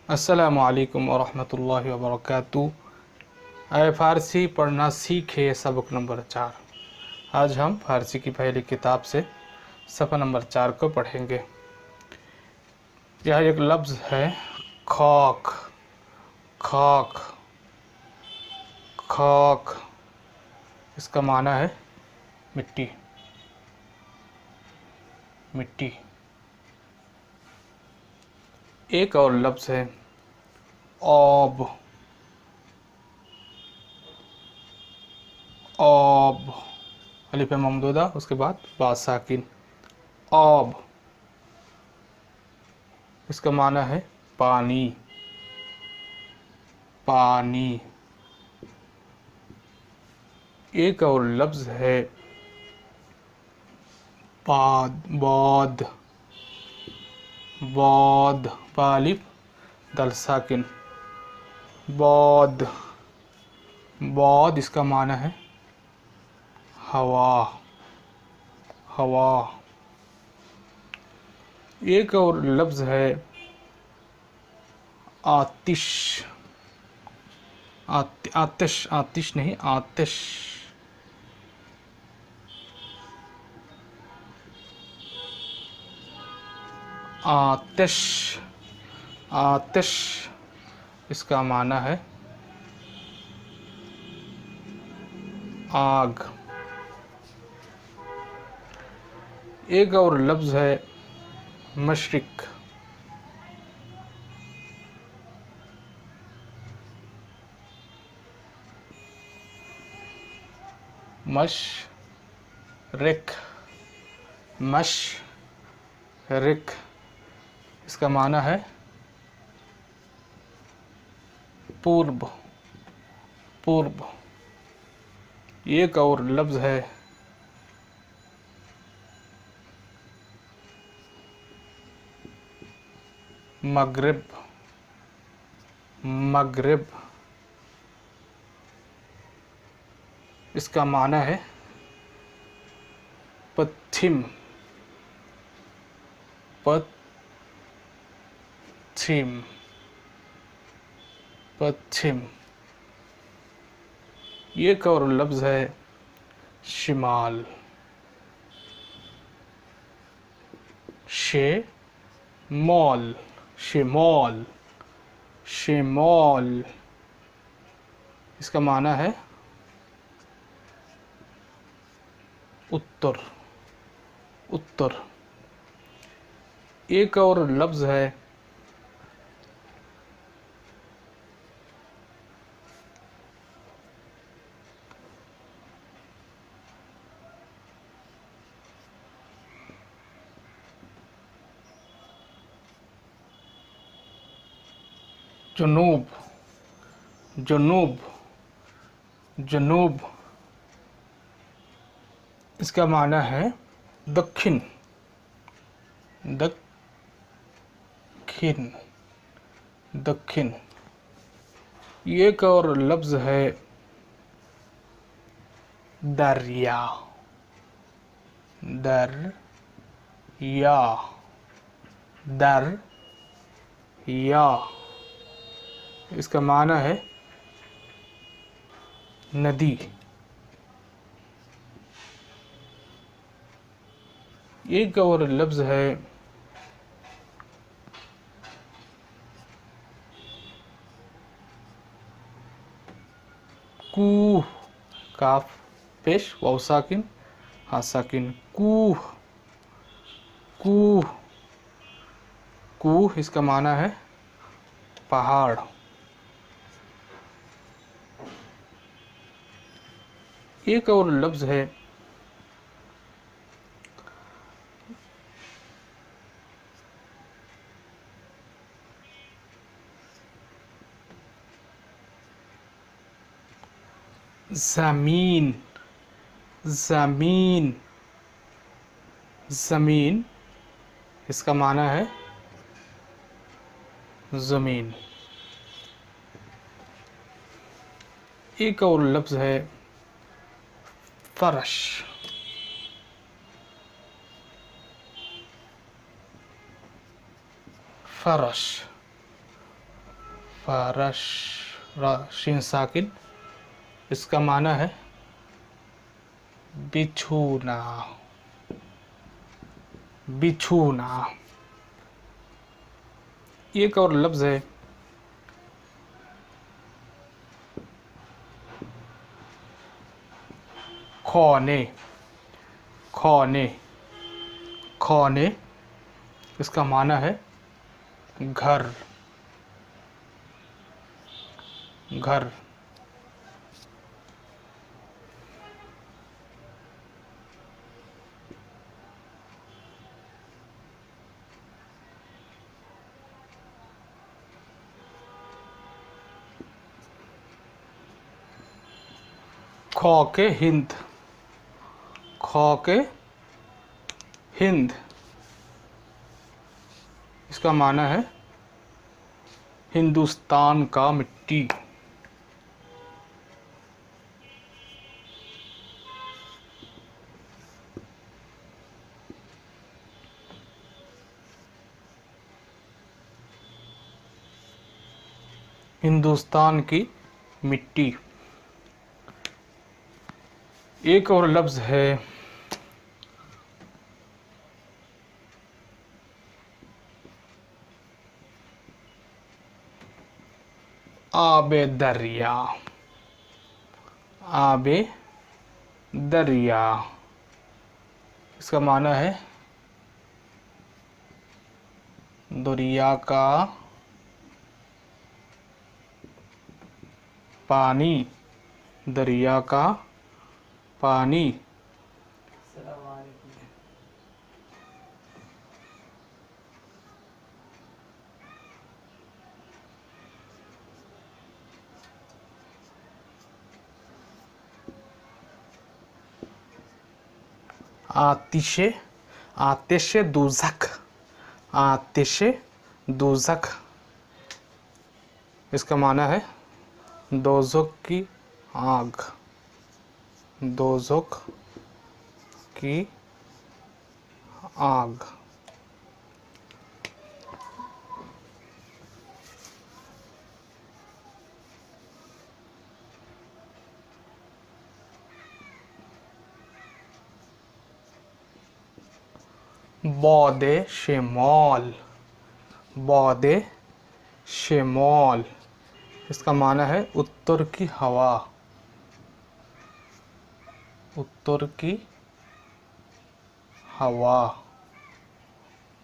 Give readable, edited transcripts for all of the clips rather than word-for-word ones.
अस्सलामु अलैकुम वरहमतुल्लाहि वबरकातुहू। आए फ़ारसी पढ़ना सीखे सबक नंबर 4। आज हम फ़ारसी की पहली किताब से सफ़ा नंबर 4 को पढ़ेंगे। यह एक लफ्ज़ है खाक। खाक खाक इसका माना है मिट्टी। मिट्टी। एक और लफ्ज़ है आब। आब अलिफ ममदूदा उसके बाद बा साकिन। आब इसका माना है पानी। पानी। एक और लफ्ज़ है बाद। बाद बाद बालिफ दल साकिन। बाद। बाद इसका माना है हवा। हवा। एक और लफ्ज़ है आतिश। आतिश आतिश नहीं आतिश। आतिश। आतिश इसका माना है आग। एक और लफ्ज़ है मशरिक। मशरिक। मशरिक इसका माना है पूर्व। पूर्व। एक और लफ्ज़ है मगरिब। मगरिब इसका माना है पश्चिम। पश्चिम। पश्चिम। एक और लफ्ज़ है शिमाल। शेमॉल। शिमॉल। शिमॉल इसका माना है उत्तर। उत्तर। एक और लफ्ज़ है जुनूब। जुनूब। जुनूब इसका माना है दक्षिण। दक्षिण। दक्षिण। एक और लफ्ज़ है दरिया। दरिया। दरिया इसका माना है नदी। एक और लफ्ज़ है कूह। काफ पेश वाव साकिन हा साकिन। कूह। कूह। कूह इसका माना है पहाड़। एक और लफ्ज़ है ज़मीन। ज़मीन। ज़मीन इसका माना है ज़मीन। एक और लफ्ज़ है फर्श। फर्श। फरश, शीन साकिन, इसका माना है बिछूना, बिछूना। एक और लफ्ज़ है खौने, खौने, खौने, इसका माना है घर, घर। खौ के हिंद, खौ के हिंद, इसका माना है हिंदुस्तान का मिट्टी। हिंदुस्तान की मिट्टी। एक और लफ्ज़ है आबे दरिया, आबे दरिया, इसका माना है दरिया का पानी, दरिया का पानी। आतिशे, आतिशे दोज़ख, आतिशे दोज़ख, इसका माना है दोज़ख की आग, दोज़ख की आग। बौदे शेमौल, बौदे शेमौल, इसका माना है उत्तर की हवा, उत्तर की हवा।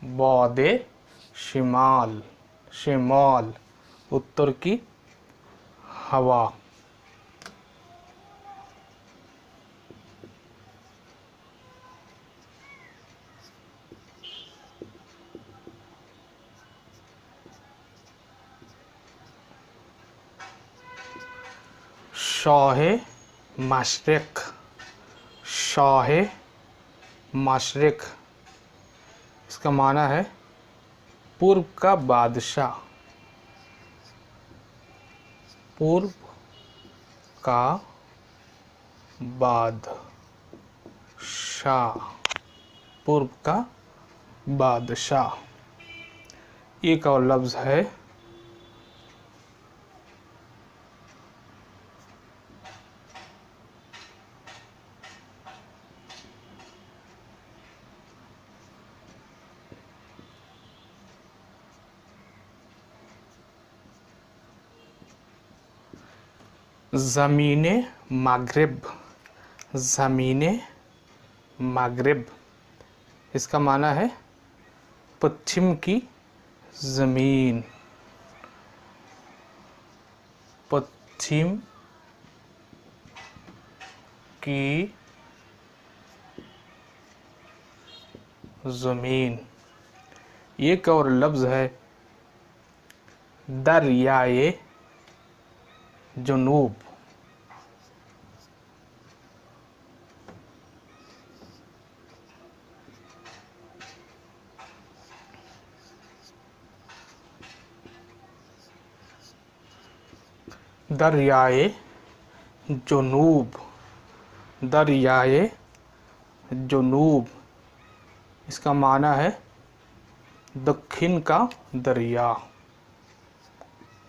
बौदे शिमाल, शिमाल, उत्तर की हवा। शाहे मशरिक, शाहे मशरिक, इसका माना है पूर्व का बादशाह, पूर्व का बादशाह, पूर्व का बादशाह। एक और लफ्ज़ है ज़मीने मगरिब, ज़मीने मगरिब, इसका माना है पश्चिम की ज़मीन, पश्चिम की ज़मीन। एक और लफ्ज़ है दरियाए जुनूब, दरियाए जुनूब, दरियाए जुनूब, इसका माना है दक्षिण का दरिया,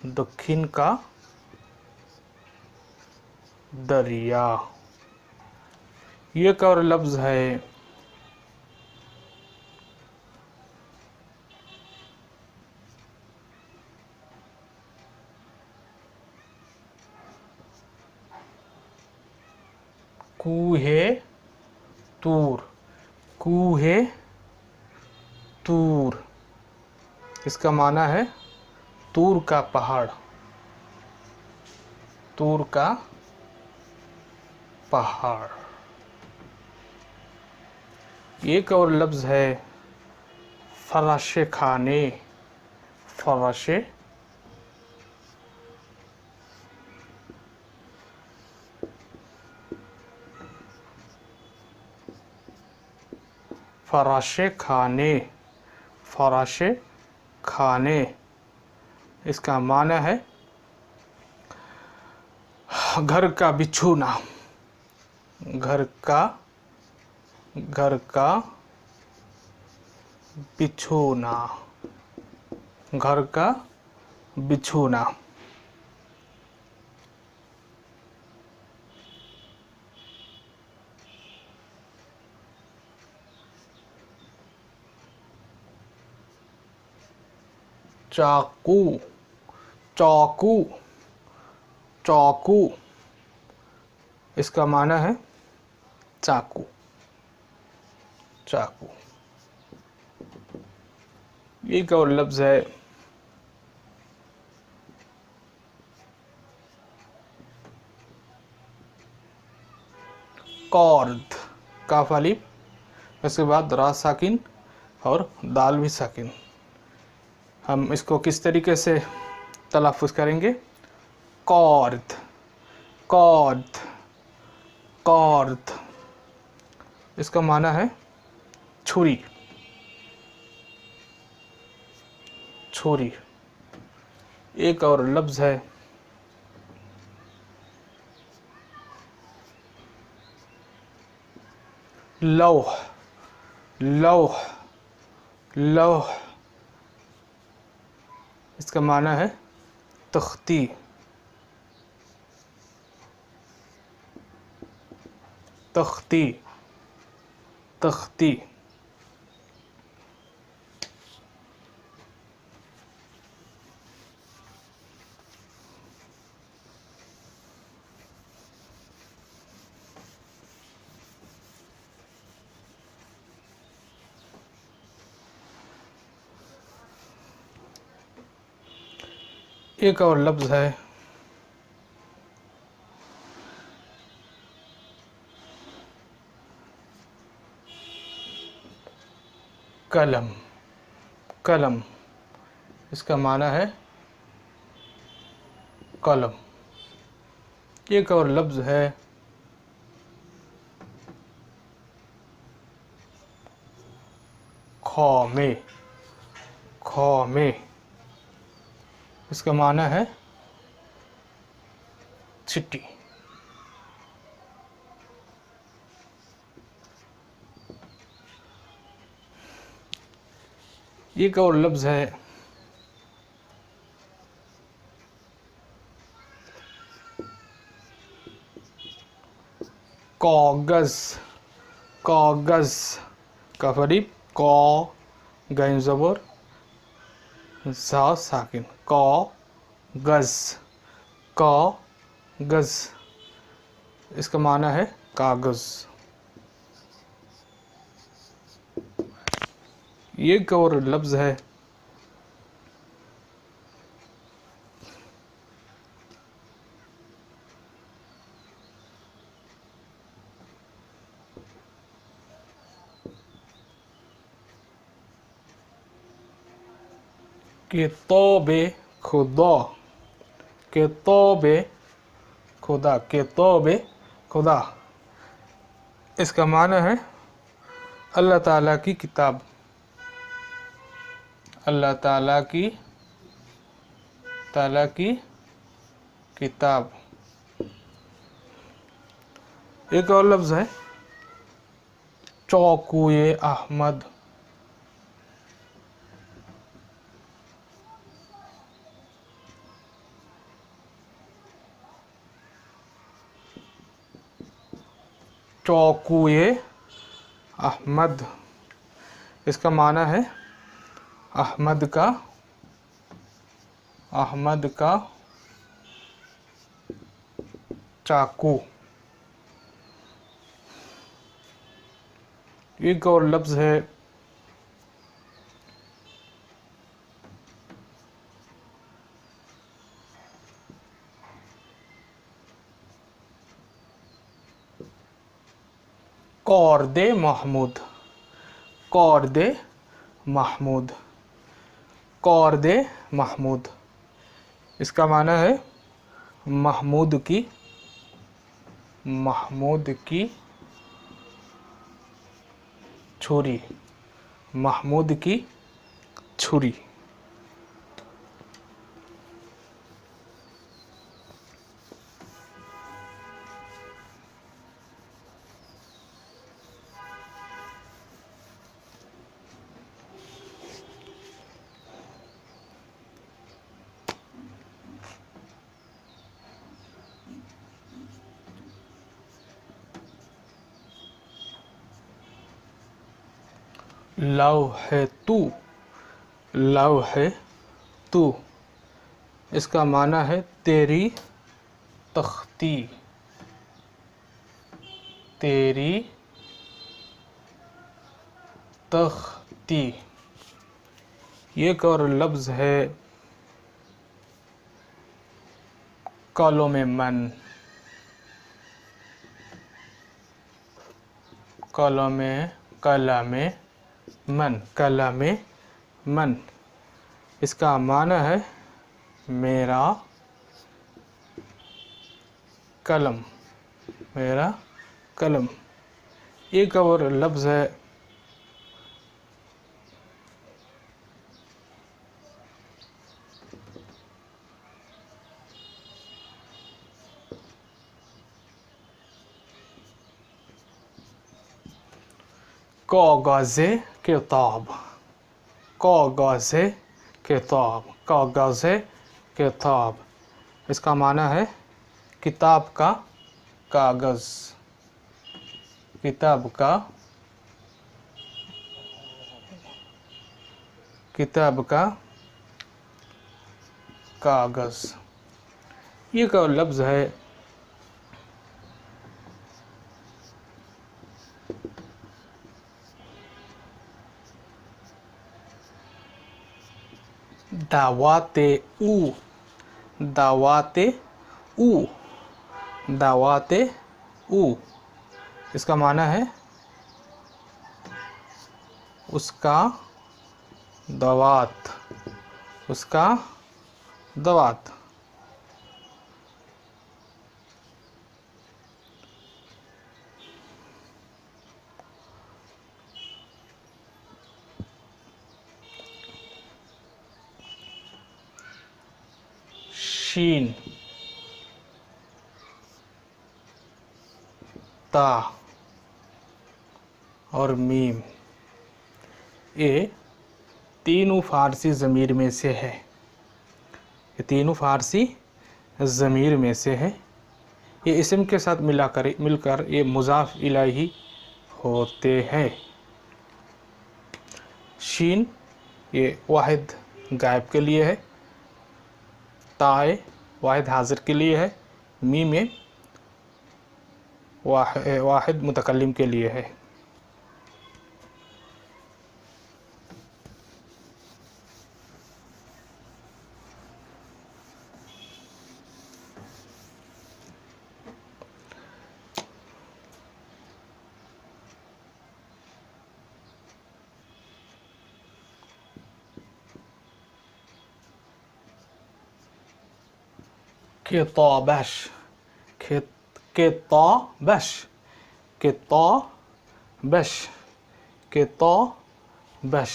दक्षिण का दरिया। ये एक और लफ्ज है कूहे तूर। कूहे तूर, इसका माना है तूर का पहाड़। तूर का पहाड़। एक और लफ्ज है फराशे खाने। फराशे फराशे खाने। फराशे खाने, इसका माना है घर का बिछौना। घर का बिछौना। घर का बिछौना। चाकू। चाकू। चाकू, इसका माना है चाकू। चाकू। एक और लफ्ज है कॉर्द। काफ अलिफ, इसके बाद रा साकिन और दाल भी साकिन। हम इसको किस तरीके से तलफ़ुज़ करेंगे? कॉर्द। कॉर्द। कॉर्द, इसका माना है छुरी। छुरी। एक और लफ्ज़ है लौह। लौह। लौह, इसका माना है तख्ती। तख्ती। तख्ती। एक और लफ्ज़ है कलम। कलम, इसका माना है कलम। एक और लफ्ज़ है खौमे। खौमे, इसका माना है चिट्टी। एक और लफ्ज़ है कागज़। कागज़, काफ अलिफ कौ गैन ज़बर ज़ा साकिन। कागज़। कागज़, इसका माना है कागज़। ये एक और लफ्ज़ है किताबे खुदा। किताबे खुदा। किताबे खुदा, इसका माना है अल्लाह ताला की किताब। अल्लाह ताला की किताब। एक और लफ्ज़ है चौकुए अहमद। चौकुए अहमद, इसका माना है अहमद का चाकू। एक और लफ्ज़ है कौरदे महमूद। कौरदे महमूद, कौरदे महमूद, इसका माना है महमूद की छुरी। महमूद की छुरी। लौहे तू, लौहे तू, इसका माना है तेरी तख्ती। तेरी तख्ती। एक और लफ्ज़ है कलम मन। कलम मन, कलम मन, इसका माना है मेरा कलम। मेरा कलम। एक और लफ्ज़ है कागज़े किताब। कागज़े किताब, कागज़े किताब, इसका माना है किताब का कागज़। किताब का कागज़। एक और लफ्ज़ है दावाते ऊ। दावाते ऊ, दावाते ऊ, इसका माना है उसका दवात। उसका दवात। शीन, ता और मीम, ये तीनों फ़ारसी ज़मीर में से है। ये तीनों फ़ारसी ज़मीर में से है। ये इस्म के साथ मिलकर ये मुज़ाफ़ इलैही होते हैं। शीन ये वाहिद गायब के लिए है। ताए वाहिद हाजिर के लिए है। मीम में वाहिद मुतकल्लिम के लिए है। किताबश, किताबश, किताबश, किताबश,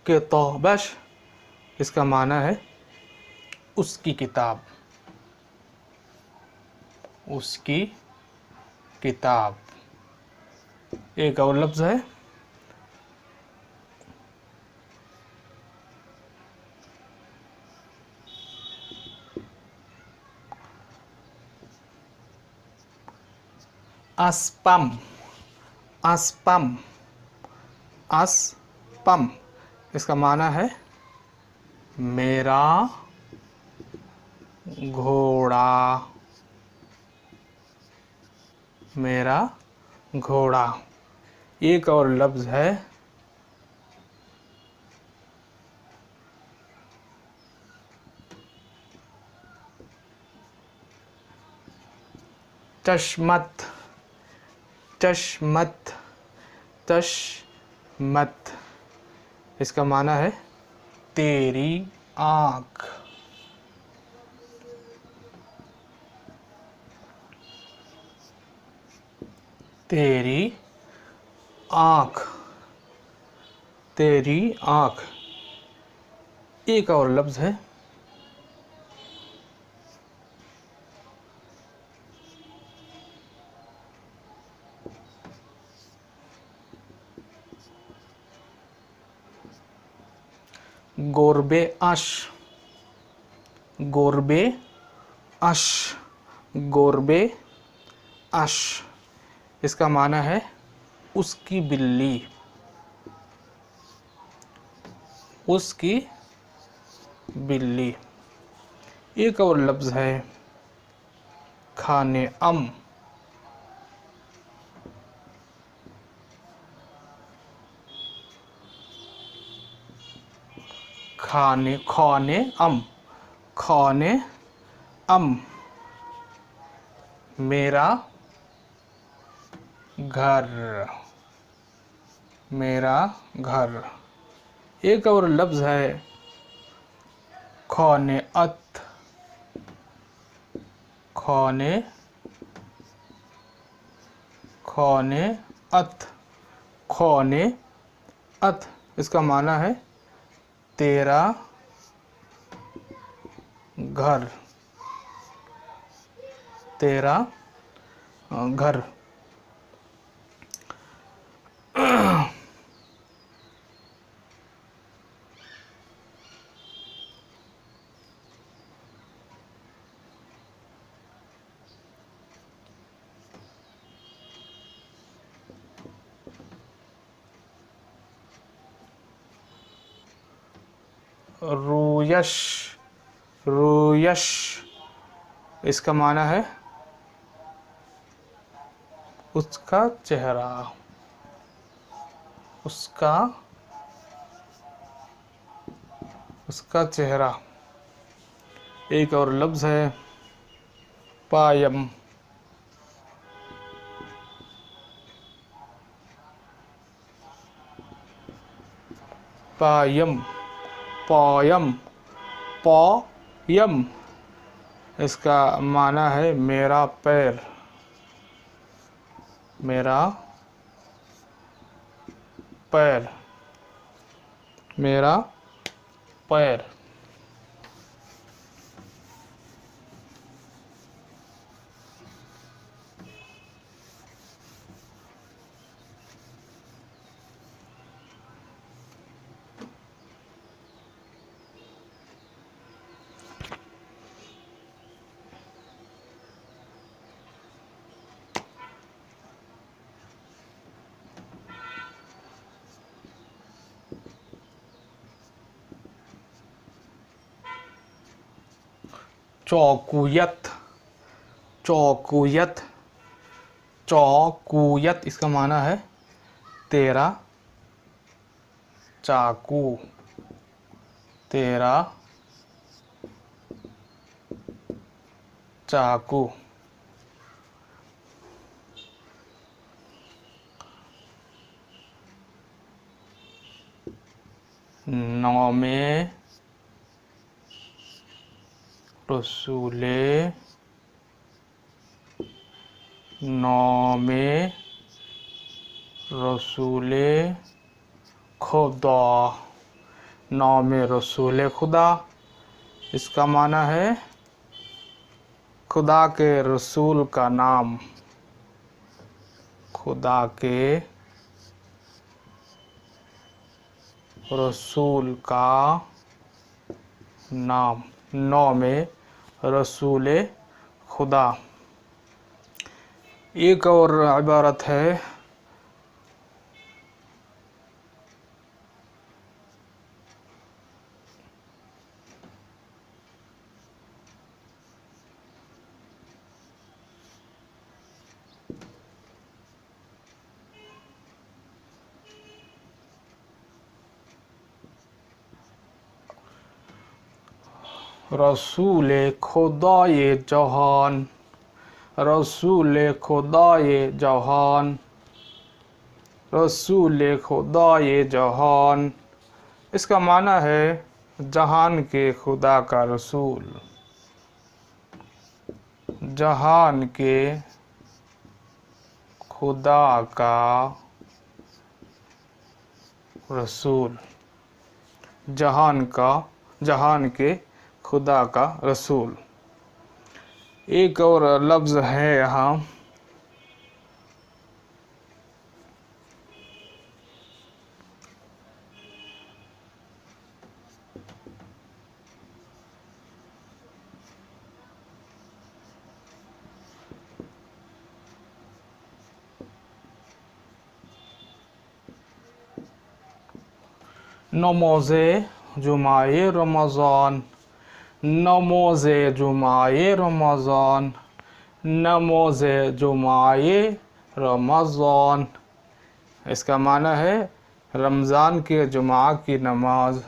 किताबश, इसका माना है उसकी किताब। उसकी किताब। एक और लफ्ज़ है अस्पम, अस्पम, अस्पम इसका माना है मेरा घोड़ा, मेरा घोड़ा। एक और लफ्ज है चश्मत, चश्मत, चश्मत इसका माना है तेरी आँख, तेरी आँख, तेरी आँख। एक और लफ्ज है गोरबे अश, गोरबे अश, गोरबे अश इसका माना है उसकी बिल्ली, उसकी बिल्ली। एक और लफ्ज है खाने अम, खाने, खाने अम, खाने अम मेरा घर, मेरा घर। एक और लफ्ज है खाने अत, खाने, खाने अत, खाने अत इसका माना है तेरा घर, तेरा घर। रूयश, रूयश इसका माना है उसका चेहरा, उसका, उसका चेहरा। एक और लफ्ज है पायम, पायम, पायम, पायम इसका माना है मेरा पैर, मेरा पैर, मेरा पैर। चौकुयत, चौकुयत, चौकुयत इसका माना है तेरा चाकू, तेरा चाकू। नौमे रसूले, नौमे रसूले खुदा, नौमे रसूले खुदा इसका माना है खुदा के रसूल का नाम, खुदा के रसूल का नाम, नौ में रसूल खुदा। एक और इबारत है, रसूल खुदाए जहान, रसूल खुदाए जहान, रसूल खुदाए जहान। इसका माना है जहान के खुदा का रसूल, जहान के खुदा का रसूल, जहान के खुदा का रसूल। एक और लफ्ज़ है यहाँ, नमाज़े जुमाए रमज़ान, नमाज़े जुमाए रमज़ान, नमाज़े जुमाए रमज़ान। इसका माना है रमज़ान के जुमा की नमाज,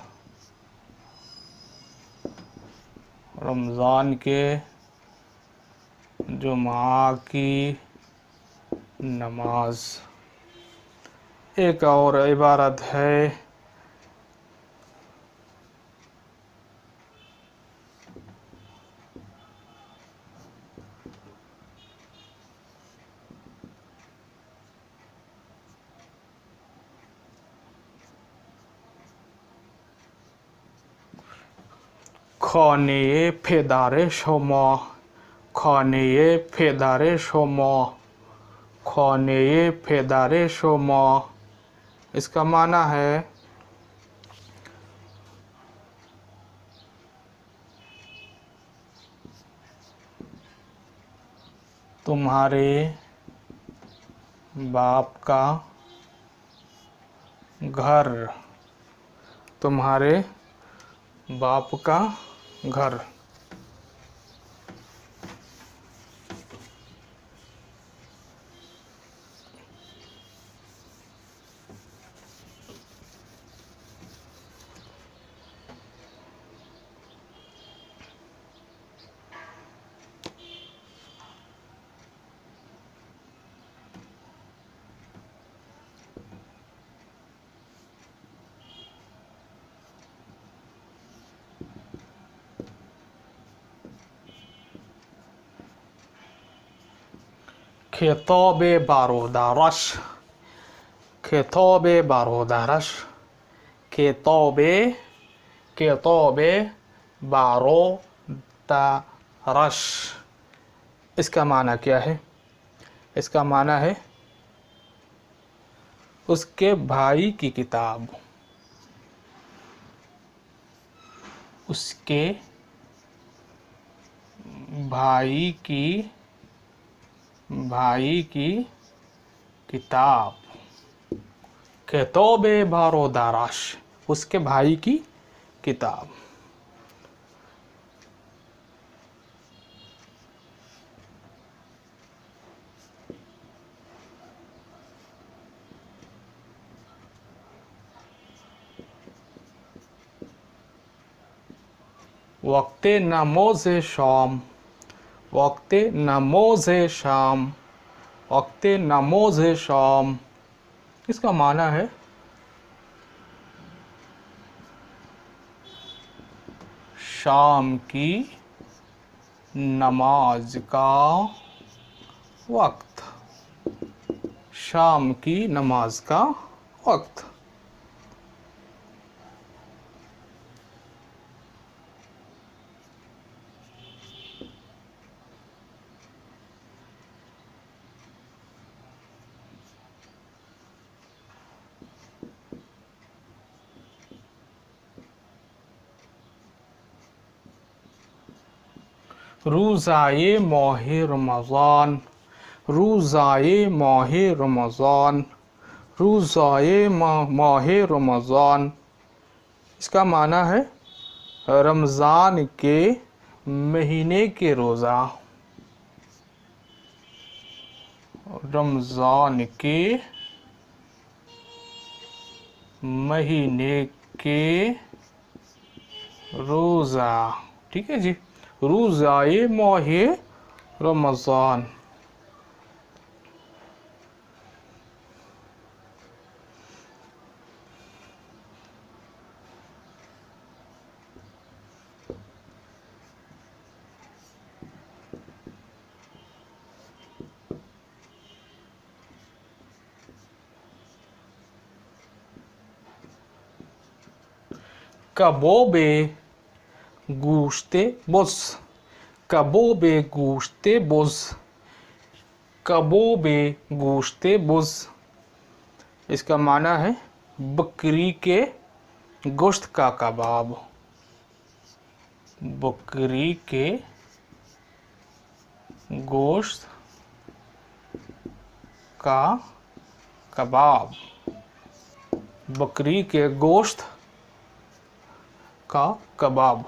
रमज़ान के जुमा की नमाज। एक और इबारत है, खाने फेदारे शमा, खाने फेदारे शमा, खाने फेदारे शमा। इसका माना है तुम्हारे बाप का घर, तुम्हारे बाप का घर। खिताब बारोदारश, खिताब बारोदारश, खिताब खिताब बारोदारश। इसका माना क्या है? इसका माना है उसके भाई की किताब, उसके भाई की किताब। किताब बारोदारश, उसके भाई की किताब। वक्ते नमाज़ शाम, वक्ते नमाज़ शाम, वक्ते नमाज़ शाम। इसका माना है शाम की नमाज का वक्त, शाम की नमाज का वक्त। रोज़ाए माह रमज़ान, रोज़ाए माह रमज़ान, रोज़ाए माह रमज़ान, इसका माना है रमज़ान के महीने के रोज़ा, रमज़ान के महीने के रोज़ा। ठीक है जी, रोज़ाए माह रमज़ान। कबाब गोश्ते बुज़, कबाब गोश्ते बुज़, कबाब गोश्ते बुज़, इसका माना है बकरी के गोश्त का कबाब, बकरी के गोश्त का कबाब, बकरी के गोश्त का कबाब,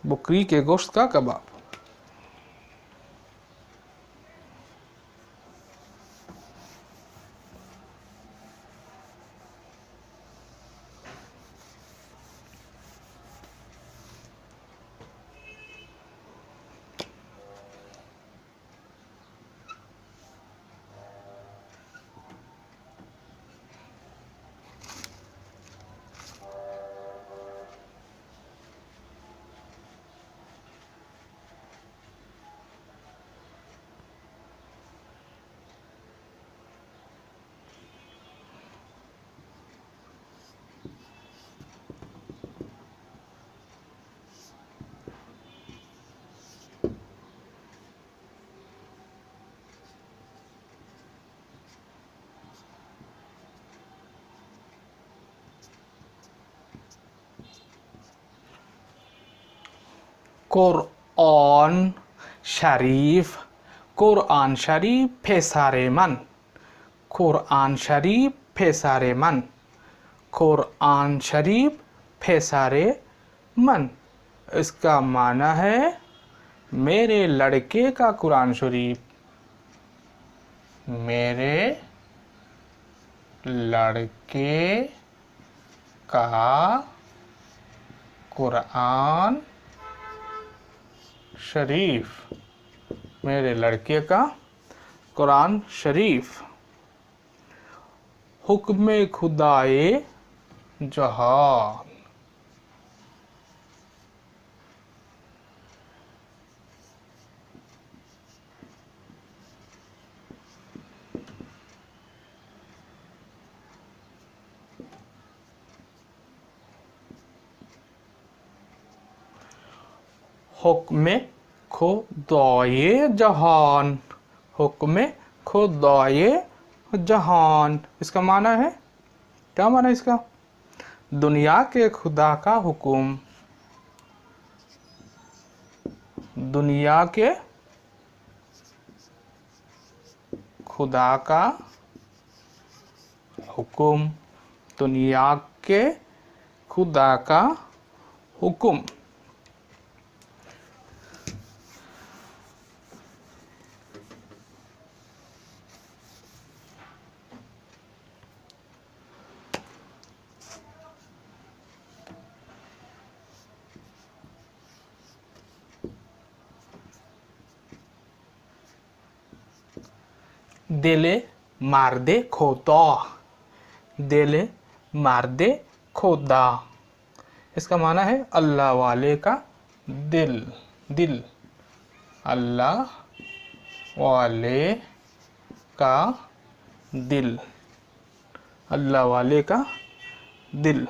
बकरी के गोश्त का कबाब। कुरान शरीफ, कुरान शरीफ फेसारे मन, कुरान शरीफ फेसारे मन, कुरान शरीफ फेसारे मन, इसका माना है मेरे लड़के का कुरान शरीफ, मेरे लड़के का कुरान शरीफ, मेरे लड़के का कुरान शरीफ। हुक्म खुदाए जहान, हुक्म खुदाए जहान, हुक्म खुदाए जहान, इसका माना है, क्या माना है इसका? दुनिया के खुदा का हुक्म, दुनिया के खुदा का हुक्म, दुनिया के खुदा का हुक्म। दिले मार्दे खोदा, दिले मार्दे खोदा, इसका माना है अल्लाह वाले का दिल, दिल, अल्लाह वाले का दिल, अल्लाह वाले का दिल।